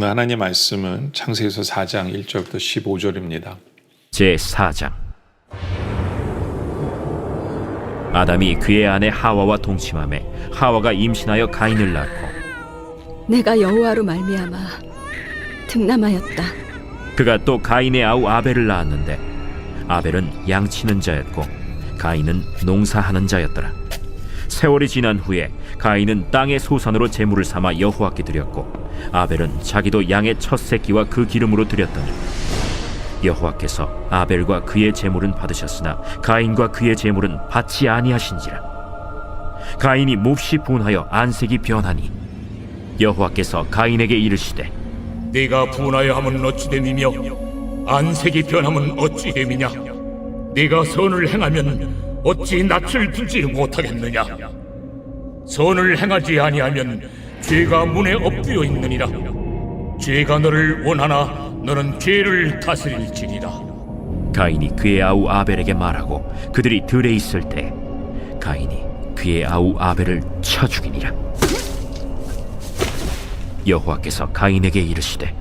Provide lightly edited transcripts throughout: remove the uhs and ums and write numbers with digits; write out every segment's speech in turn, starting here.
오늘 하나님의 말씀은 창세기서 4장 1절부터 15절입니다. 제4장. 아담이 그의 아내 하와와 동침하매 하와가 임신하여 가인을 낳고 내가 여호와로 말미암아 득남하였다. 그가 또 가인의 아우 아벨을 낳았는데 아벨은 양치는 자였고 가인은 농사하는 자였더라. 세월이 지난 후에 가인은 땅의 소산으로 제물을 삼아 여호와께 드렸고 아벨은 자기도 양의 첫 새끼와 그 기름으로 드렸더니 여호와께서 아벨과 그의 제물은 받으셨으나 가인과 그의 제물은 받지 아니하신지라. 가인이 몹시 분하여 안색이 변하니 여호와께서 가인에게 이르시되 네가 분하여 함은 어찌 됨이며 안색이 변함은 어찌 됨이냐. 네가 선을 행하면 어찌 낯을 들지 못하겠느냐. 선을 행하지 아니하면 죄가 문에 엎드려 있느니라. 죄가 너를 원하나 너는 죄를 다스릴지니라. 가인이 그의 아우 아벨에게 말하고 그들이 들에 있을 때 가인이 그의 아우 아벨을 쳐 죽이니라. 여호와께서 가인에게 이르시되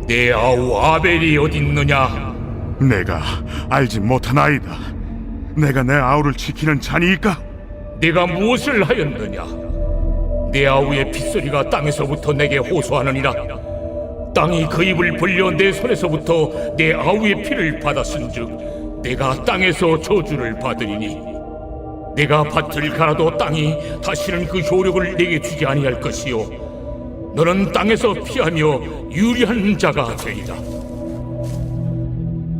내 아우 아벨이 어딨느냐. 내가 알지 못하나이다. 내가 내 아우를 지키는 자니이까? 네가 무엇을 하였느냐. 내 아우의 핏소리가 땅에서부터 내게 호소하느니라. 땅이 그 입을 벌려 내 손에서부터 내 아우의 피를 받았은즉 내가 땅에서 저주를 받으리니 내가 밭을 갈아도 땅이 다시는 그 효력을 내게 주지 아니할 것이요 너는 땅에서 피하며 유리한 자가 되리라.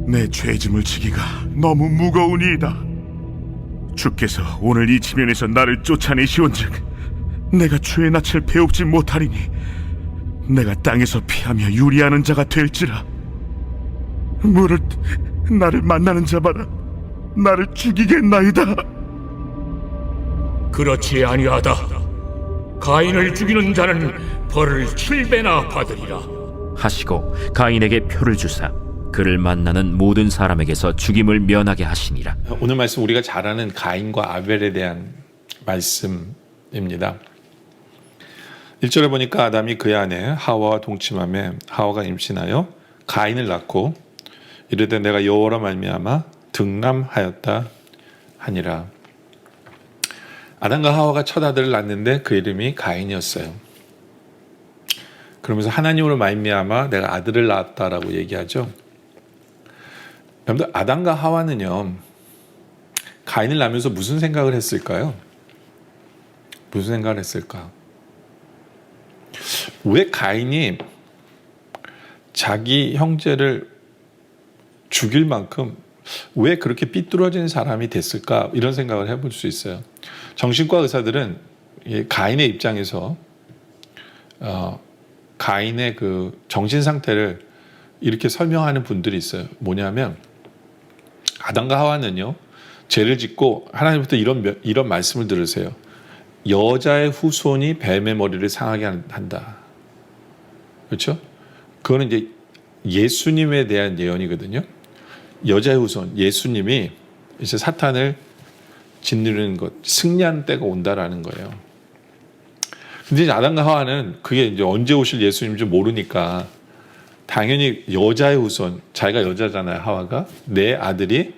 내 죄짐을 지기가 너무 무거우니이다. 주께서 오늘 이 지면에서 나를 쫓아내시온즉 내가 주의 낯을 배웁지 못하리니 내가 땅에서 피하며 유리하는 자가 될지라. 무릇 나를 만나는 자마다 나를 죽이겠나이다. 그렇지 아니하다. 가인을 죽이는 자는 벌을 7배나 받으리라. 하시고 가인에게 표를 주사 그를 만나는 모든 사람에게서 죽임을 면하게 하시니라. 오늘 말씀 우리가 잘 아는 가인과 아벨에 대한 말씀입니다. 1절에 보니까 아담이 그의 아내 하와와 동침하며 하와가 임신하여 가인을 낳고 이르되 내가 여호와로 말미암아 득남하였다 하니라. 아담과 하와가 첫 아들을 낳는데 그 이름이 가인이었어요. 그러면서 하나님으로 말미암아 내가 아들을 낳았다라고 얘기하죠. 여러분들, 아담과 하와는요 가인을 낳으면서 무슨 생각을 했을까요? 무슨 생각을 했을까? 왜 가인이 자기 형제를 죽일 만큼 왜 그렇게 삐뚤어진 사람이 됐을까? 이런 생각을 해볼 수 있어요. 정신과 의사들은 가인의 입장에서 가인의 그 정신 상태를 이렇게 설명하는 분들이 있어요. 뭐냐면 아담과 하와는요, 죄를 짓고 하나님부터 이런 말씀을 들으세요. 여자의 후손이 뱀의 머리를 상하게 한다. 그렇죠? 그거는 이제 예수님에 대한 예언이거든요. 여자의 후손, 예수님이 이제 사탄을 짓누르는 것, 승리하는 때가 온다라는 거예요. 근데 이제 아담과 하와는 그게 이제 언제 오실 예수님인지 모르니까 당연히 여자의 후손, 자기가 여자잖아요, 하와가. 내 아들이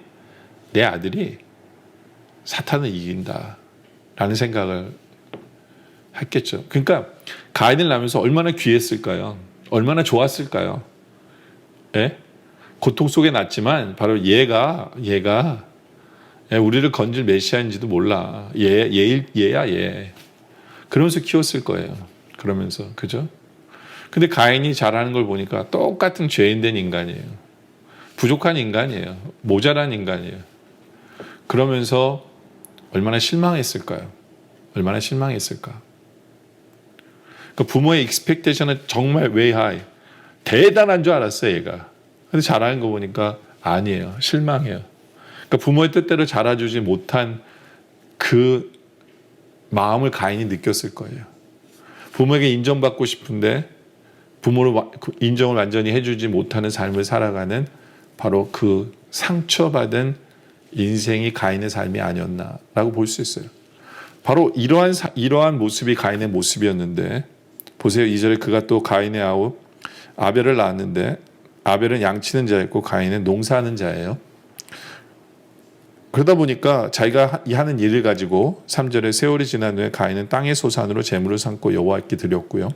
사탄을 이긴다라는 생각을 했겠죠. 그러니까 가인을 낳으면서 얼마나 귀했을까요? 얼마나 좋았을까요? 예? 고통 속에 낳지만 바로 얘가 우리를 건질 메시아인지도 몰라. 얘야 얘. 그러면서 키웠을 거예요. 그러면서, 그죠? 근데 가인이 잘하는 걸 보니까 똑같은 죄인된 인간이에요. 부족한 인간이에요. 모자란 인간이에요. 그러면서 얼마나 실망했을까요? 얼마나 실망했을까? 그러니까 부모의 익스펙테이션은 정말 way high. 대단한 줄 알았어요, 얘가. 근데 잘하는 거 보니까 아니에요. 실망해요. 그러니까 부모의 뜻대로 자라주지 못한 그 마음을 가인이 느꼈을 거예요. 부모에게 인정받고 싶은데 부모를 인정을 완전히 해주지 못하는 삶을 살아가는 바로 그 상처받은 인생이 가인의 삶이 아니었나라고 볼 수 있어요. 바로 이러한 모습이 가인의 모습이었는데, 보세요. 2절에 그가 또 가인의 아우 아벨을 낳았는데 아벨은 양치는 자였고 가인은 농사하는 자예요. 그러다 보니까 자기가 하는 일을 가지고 3절에 세월이 지난 후에 가인은 땅의 소산으로 제물을 삼고 여호와께 드렸고요.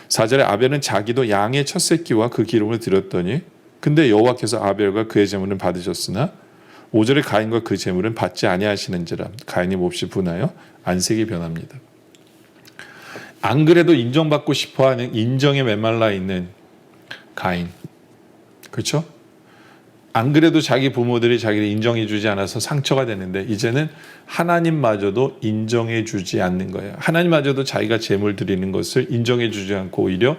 4절에 아벨은 자기도 양의 첫 새끼와 그 기름을 드렸더니 근데 여호와께서 아벨과 그의 제물은 받으셨으나 5절에 가인과 그 제물은 받지 아니하시는지라. 가인이 몹시 분하여 안색이 변합니다. 안 그래도 인정받고 싶어하는 인정에 메말라 있는 가인, 그렇죠? 안 그래도 자기 부모들이 자기를 인정해주지 않아서 상처가 되는데 이제는 하나님마저도 인정해주지 않는 거예요. 하나님마저도 자기가 제물 드리는 것을 인정해주지 않고 오히려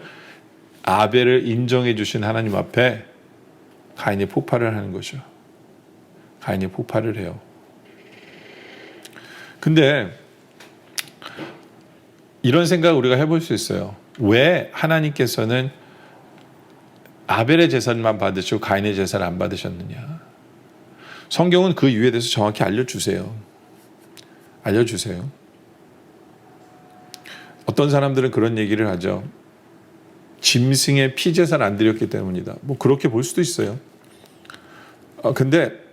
아벨을 인정해주신 하나님 앞에 가인이 폭발을 하는 거죠. 가인이 폭발을 해요. 근데 이런 생각을 우리가 해볼 수 있어요. 왜 하나님께서는 아벨의 제사만 받으시고 가인의 제사를 안 받으셨느냐? 성경은 그 이유에 대해서 정확히 알려주세요. 알려주세요. 어떤 사람들은 그런 얘기를 하죠. 짐승의 피 제사를 안 드렸기 때문이다. 뭐 그렇게 볼 수도 있어요. 근데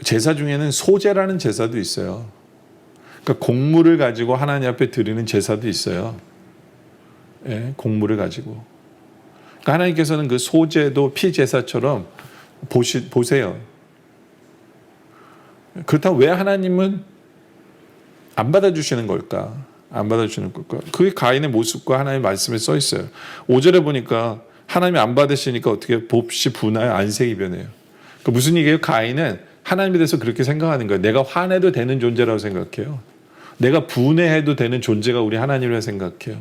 제사 중에는 소제라는 제사도 있어요. 그러니까 곡물을 가지고 하나님 앞에 드리는 제사도 있어요. 예, 곡물을 가지고. 그러니까 하나님께서는 그 소제도 피 제사처럼 보세요. 그렇다고 왜 하나님은 안 받아주시는 걸까? 안 받아주시는 걸까? 그게 가인의 모습과 하나님의 말씀에 써 있어요. 5절에 보니까 하나님이 안 받으시니까 어떻게 몹시 분하여 안색이 변해요. 그러니까 무슨 얘기예요? 가인은 하나님에 대해서 그렇게 생각하는 거예요. 내가 화내도 되는 존재라고 생각해요. 내가 분해해도 되는 존재가 우리 하나님이라고 생각해요.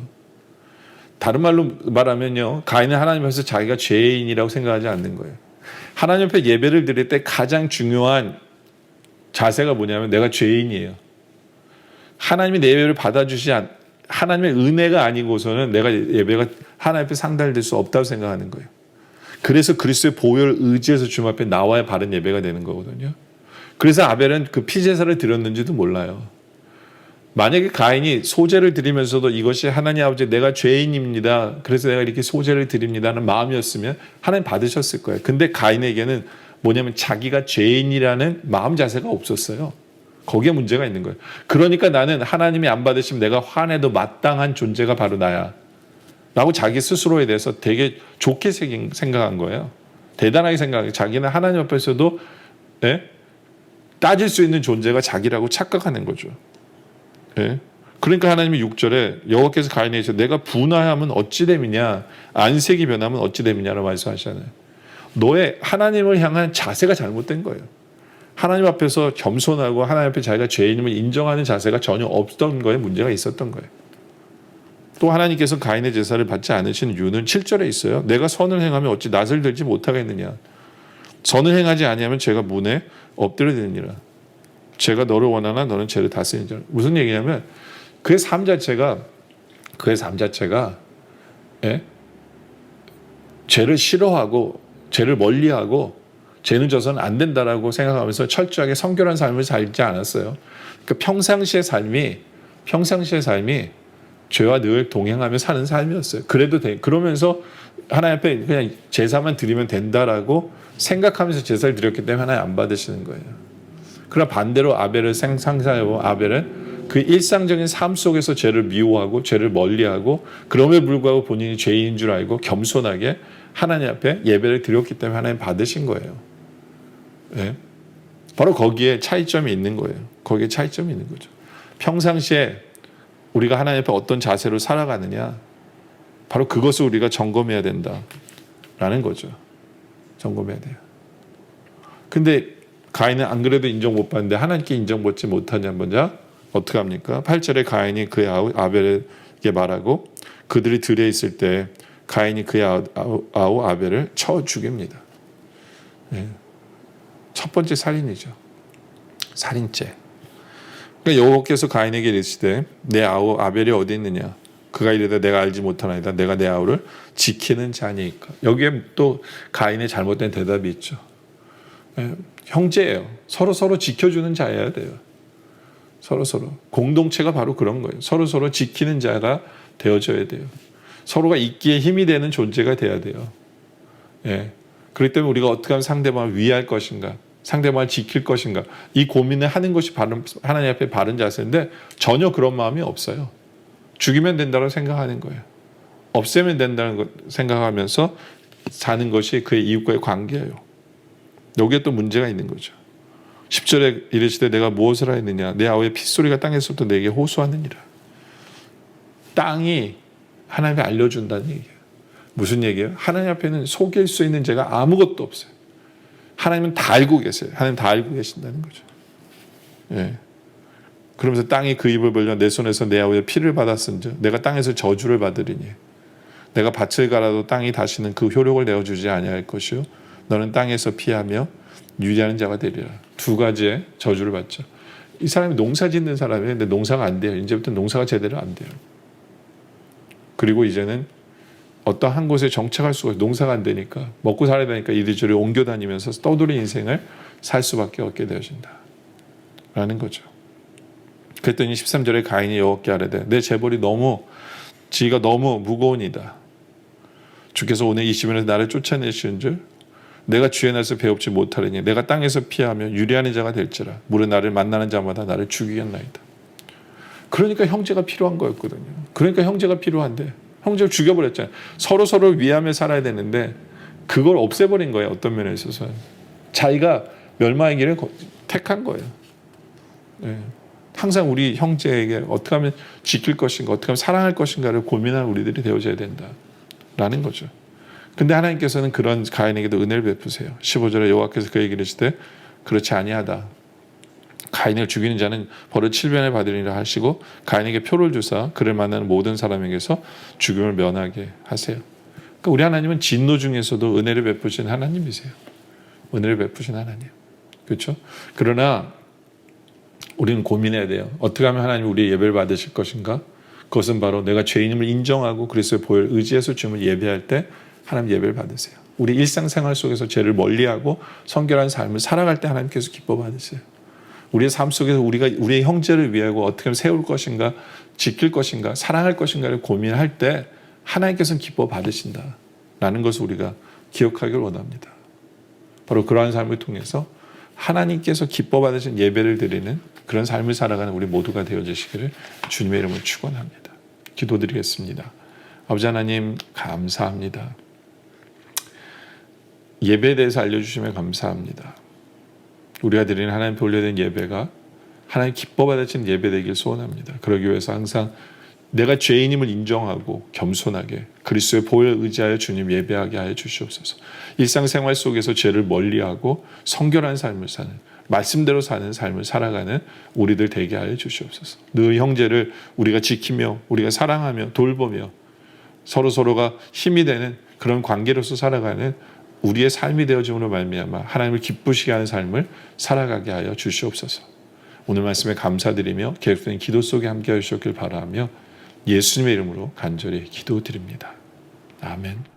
다른 말로 말하면요, 가인은 하나님 앞에서 자기가 죄인이라고 생각하지 않는 거예요. 하나님 앞에 예배를 드릴 때 가장 중요한 자세가 뭐냐면 내가 죄인이에요. 하나님이 내 예배를 받아주시지 하나님의 은혜가 아니고서는 내가 예배가 하나님 앞에 상달될 수 없다고 생각하는 거예요. 그래서 그리스도의 보혈을 의지해서 주님 앞에 나와야 바른 예배가 되는 거거든요. 그래서 아벨은 그 피제사를 드렸는지도 몰라요. 만약에 가인이 소제를 드리면서도 이것이 하나님 아버지 내가 죄인입니다. 그래서 내가 이렇게 소제를 드립니다는 마음이었으면 하나님 받으셨을 거예요. 근데 가인에게는 뭐냐면 자기가 죄인이라는 마음 자세가 없었어요. 거기에 문제가 있는 거예요. 그러니까 나는 하나님이 안 받으시면 내가 화내도 마땅한 존재가 바로 나야. 라고 자기 스스로에 대해서 되게 좋게 생각한 거예요. 대단하게 생각해요. 자기는 하나님 앞에서도 따질 수 있는 존재가 자기라고 착각하는 거죠. 예? 그러니까 하나님이 6절에 여호와께서 가인에게 이르시되 내가 분하하면 어찌 됨이냐 안색이 변하면 어찌 됨이냐라고 말씀하시잖아요. 너의 하나님을 향한 자세가 잘못된 거예요. 하나님 앞에서 겸손하고 하나님 앞에 자기가 죄인임을 인정하는 자세가 전혀 없던 거에 문제가 있었던 거예요. 또 하나님께서 가인의 제사를 받지 않으신 이유는 7절에 있어요. 내가 선을 행하면 어찌 낯을 들지 못하겠느냐. 선을 행하지 아니하면 죄가 문에 엎드려지느니라. 죄가 너를 원하나 너는 죄를 다스리니라. 무슨 얘기냐면 그의 삶 자체가 예? 죄를 싫어하고 죄를 멀리하고 죄는 져서는 안 된다라고 생각하면서 철저하게 성결한 삶을 살지 않았어요. 그러니까 평상시의 삶이 죄와 늘 동행하며 사는 삶이었어요. 그래도 돼. 그러면서 하나님 앞에 그냥 제사만 드리면 된다라고 생각하면서 제사를 드렸기 때문에 하나님 안 받으시는 거예요. 그러나 반대로 아벨을 상상해보면 아벨은 그 일상적인 삶 속에서 죄를 미워하고 죄를 멀리하고 그럼에도 불구하고 본인이 죄인인 줄 알고 겸손하게 하나님 앞에 예배를 드렸기 때문에 하나님 받으신 거예요. 예? 바로 거기에 차이점이 있는 거예요. 거기에 차이점이 있는 거죠. 평상시에 우리가 하나님 앞에 어떤 자세로 살아가느냐 바로 그것을 우리가 점검해야 된다라는 거죠. 점검해야 돼요. 근데 가인은 안 그래도 인정 못 받는데 하나님께 인정받지 못하냐 먼저 어떻게 합니까? 8절에 가인이 그의 아벨에게 말하고 그들이 들에 있을 때 가인이 그의 아우 아벨을 쳐 죽입니다. 네. 첫 번째 살인이죠. 살인죄. 그러니까 여호와께서 가인에게 이르시되 내 아우 아벨이 어디 있느냐? 그가 이르되 내가 알지 못하나이다. 내가 내 아우를 지키는 자니까. 여기에 또 가인의 잘못된 대답이 있죠. 네. 형제예요. 서로 지켜주는 자여야 돼요. 서로 공동체가 바로 그런 거예요. 서로 지키는 자가 되어져야 돼요. 서로가 있기에 힘이 되는 존재가 돼야 돼요. 예. 그렇기 때문에 우리가 어떻게 하면 상대방을 위할 것인가, 상대방을 지킬 것인가 이 고민을 하는 것이 하나님 앞에 바른 자세인데 전혀 그런 마음이 없어요. 죽이면 된다고 생각하는 거예요. 없애면 된다는 것 생각하면서 사는 것이 그의 이웃과의 관계예요. 여기에 또 문제가 있는 거죠. 10절에 이르시되 내가 무엇을 하였느냐 내 아우의 핏소리가 땅에서부터 내게 호소하느니라. 땅이 하나님께 알려준다는 얘기예요. 무슨 얘기예요? 하나님 앞에는 속일 수 있는 죄가 아무것도 없어요. 하나님은 다 알고 계세요. 하나님 다 알고 계신다는 거죠. 예. 그러면서 땅이 그 입을 벌려 내 손에서 내 아우의 피를 받았은즉 내가 땅에서 저주를 받으리니 내가 밭을 갈아도 땅이 다시는 그 효력을 내어주지 아니할 것이요 너는 땅에서 피하며 유리하는 자가 되리라. 두 가지의 저주를 받죠. 이 사람이 농사 짓는 사람이에요. 근데 농사가 안 돼요. 이제부터 농사가 제대로 안 돼요. 그리고 이제는 어떤 한 곳에 정착할 수가 없어요. 농사가 안 되니까 먹고 살아야 되니까 이리저리 옮겨 다니면서 떠돌이 인생을 살 수밖에 없게 되어진다 라는 거죠. 그랬더니 13절에 가인이 여호와께 아뢰되 내 재벌이 지가 너무 무거우니이다. 주께서 오늘 이 시면에서 나를 쫓아내시는 줄 내가 주의 날에서 배웁지 못하리니 내가 땅에서 피하며 유리하는 자가 될지라 무릇 나를 만나는 자마다 나를 죽이겠나이다. 그러니까 형제가 필요한 거였거든요. 그러니까 형제가 필요한데 형제를 죽여버렸잖아요. 서로를 위하며 살아야 되는데 그걸 없애버린 거예요. 어떤 면에 있어서 자기가 멸망의 길을 택한 거예요. 네. 항상 우리 형제에게 어떻게 하면 지킬 것인가 어떻게 하면 사랑할 것인가를 고민할 우리들이 되어져야 된다라는 거죠. 근데 하나님께서는 그런 가인에게도 은혜를 베푸세요. 15절에 여호와께서 그에게 이르시되 그렇지 아니하다. 가인을 죽이는 자는 벌을 7배를 받으리라 하시고 가인에게 표를 주사 그를 만나는 모든 사람에게서 죽임을 면하게 하세요. 그러니까 우리 하나님은 진노 중에서도 은혜를 베푸신 하나님이세요. 은혜를 베푸신 하나님. 그렇죠? 그러나 우리는 고민해야 돼요. 어떻게 하면 하나님이 우리의 예배를 받으실 것인가? 그것은 바로 내가 죄인임을 인정하고 그리스도의 보혈을 의지해서 주님을 예배할 때 하나님 예배를 받으세요. 우리 일상생활 속에서 죄를 멀리하고 성결한 삶을 살아갈 때 하나님께서 기뻐 받으세요. 우리의 삶 속에서 우리가 우리의 형제를 위하고 어떻게 하면 세울 것인가, 지킬 것인가, 사랑할 것인가를 고민할 때 하나님께서는 기뻐 받으신다라는 것을 우리가 기억하기를 원합니다. 바로 그러한 삶을 통해서 하나님께서 기뻐 받으신 예배를 드리는 그런 삶을 살아가는 우리 모두가 되어주시기를 주님의 이름으로 축원합니다. 기도드리겠습니다. 아버지 하나님 감사합니다. 예배에 대해서 알려주시면 감사합니다. 우리가 드리는 하나님께 올려드리는 예배가 하나님 기뻐 받으시는 예배 되길 소원합니다. 그러기 위해서 항상 내가 죄인임을 인정하고 겸손하게 그리스도의 보혈을 의지하여 주님 예배하게 하여 주시옵소서. 일상생활 속에서 죄를 멀리하고 성결한 삶을 사는, 말씀대로 사는 삶을 살아가는 우리들 되게 하여 주시옵소서. 늘 형제를 우리가 지키며 우리가 사랑하며 돌보며 서로가 힘이 되는 그런 관계로서 살아가는 우리의 삶이 되어짐으로 말미암아 하나님을 기쁘시게 하는 삶을 살아가게 하여 주시옵소서. 오늘 말씀에 감사드리며 계속된 기도 속에 함께 하시길 바라며 예수님의 이름으로 간절히 기도드립니다. 아멘.